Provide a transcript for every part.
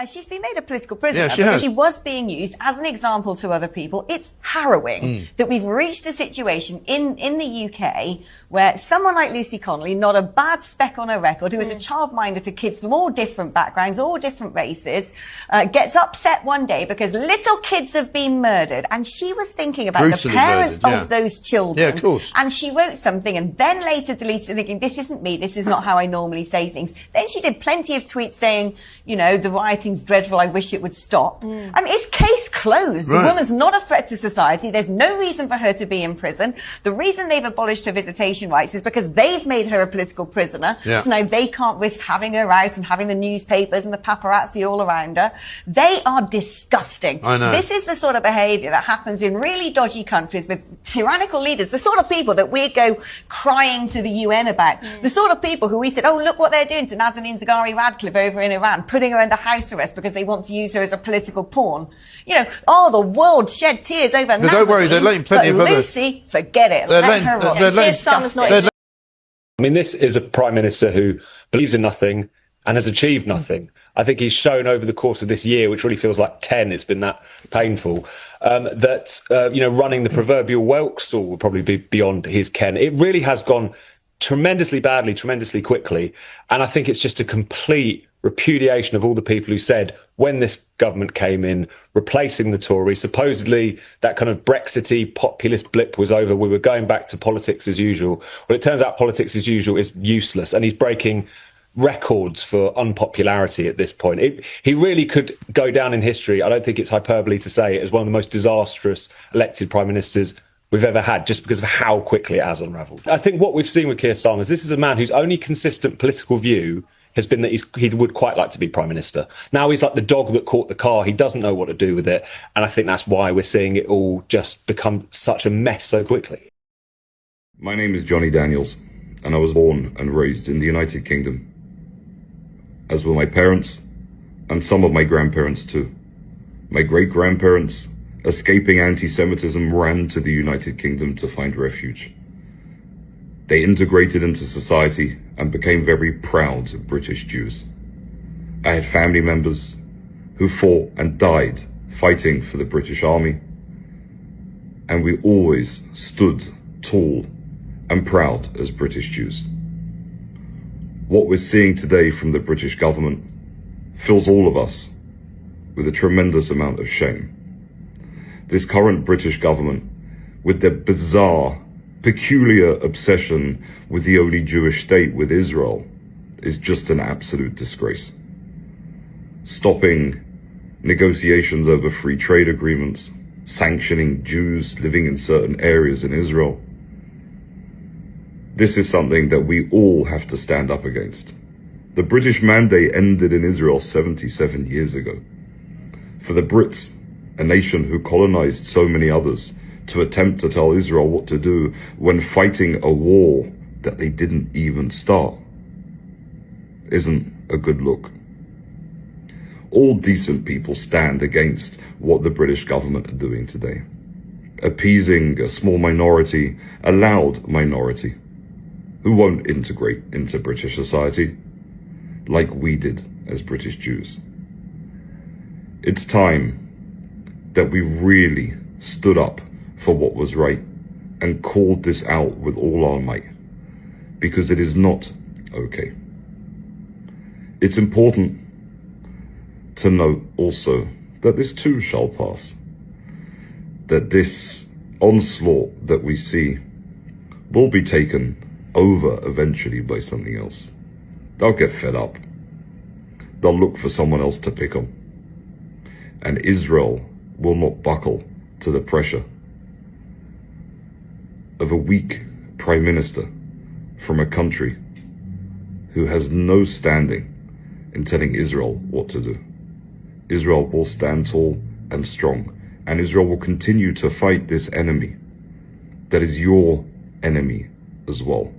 She's been made a political prisoner because she was being used as an example to other people. It's harrowing that we've reached a situation in the UK where someone like Lucy Connolly, not a bad speck on her record, who is a childminder to kids from all different backgrounds, all different races, gets upset one day because little kids have been murdered. And she was thinking about Brutally the parents murdered, of those children. Yeah, of course. And she wrote something and then later deleted it thinking, this isn't me, this is not how I normally say things. Then she did plenty of tweets saying, you know, the rioting's dreadful, I wish it would stop. I mean, it's case closed. Right. The woman's not a threat to society. There's no reason for her to be in prison. The reason they've abolished her visitation rights is because they've made her a political prisoner. Yeah. So now they can't risk having her out and having the newspapers and the paparazzi all around her. They are disgusting. I know. This is the sort of behaviour that happens in really dodgy countries with tyrannical leaders, the sort of people that we go crying to the UN about, the sort of people who we said, oh, look what they're doing to Nazanin Zaghari Ratcliffe over in Iran, putting her under house arrest because they want to use her as a political pawn. You know, oh, the world shed tears over Nazanin. Don't worry, they're letting plenty of other... Lucy, forget it. Let her rot. I mean, this is a prime minister who believes in nothing and has achieved nothing. I think he's shown over the course of this year, which really feels like 10, it's been that painful, that, you know, running the proverbial whelk stall will probably be beyond his ken. It really has gone tremendously badly, tremendously quickly. And I think it's just a complete repudiation of all the people who said when this government came in, replacing the Tories, supposedly that kind of Brexity populist blip was over. We were going back to politics as usual. Well, it turns out politics as usual is useless, and he's breaking records for unpopularity at this point. He really could go down in history. I don't think it's hyperbole to say it as one of the most disastrous elected prime ministers we've ever had, just because of how quickly it has unravelled. I think what we've seen with Keir Starmer is this is a man whose only consistent political view has been that he would quite like to be prime minister. Now he's like the dog that caught the car. He doesn't know what to do with it. And I think that's why we're seeing it all just become such a mess so quickly. My name is Jonny Daniels, and I was born and raised in the United Kingdom, as were my parents and some of my grandparents too. My great-grandparents, escaping anti-Semitism, ran to the United Kingdom to find refuge. They integrated into society and became very proud British Jews. I had family members who fought and died fighting for the British Army, and we always stood tall and proud as British Jews. What we're seeing today from the British government fills all of us with a tremendous amount of shame. This current British government, with their bizarre, peculiar obsession with the only Jewish state, with Israel, is just an absolute disgrace. Stopping negotiations over free trade agreements, sanctioning Jews living in certain areas in Israel. This is something that we all have to stand up against. The British mandate ended in Israel 77 years ago. For the Brits, a nation who colonized so many others, to attempt to tell Israel what to do when fighting a war that they didn't even start isn't a good look. All decent people stand against what the British government are doing today, appeasing a small minority, a loud minority, who won't integrate into British society like we did as British Jews. It's time that we really stood up for what was right and called this out with all our might, because it is not okay. It's important to note also that this too shall pass, that this onslaught that we see will be taken over eventually by something else. They'll get fed up. They'll look for someone else to pick on. And Israel will not buckle to the pressure of a weak prime minister from a country who has no standing in telling Israel what to do. Israel will stand tall and strong, and Israel will continue to fight this enemy that is your enemy as well.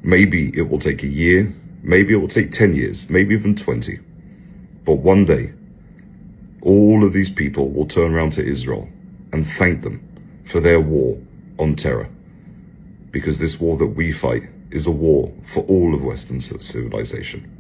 Maybe it will take a year, maybe it will take 10 years, maybe even 20. But one day, all of these people will turn around to Israel and thank them for their war on terror. Because this war that we fight is a war for all of Western civilization.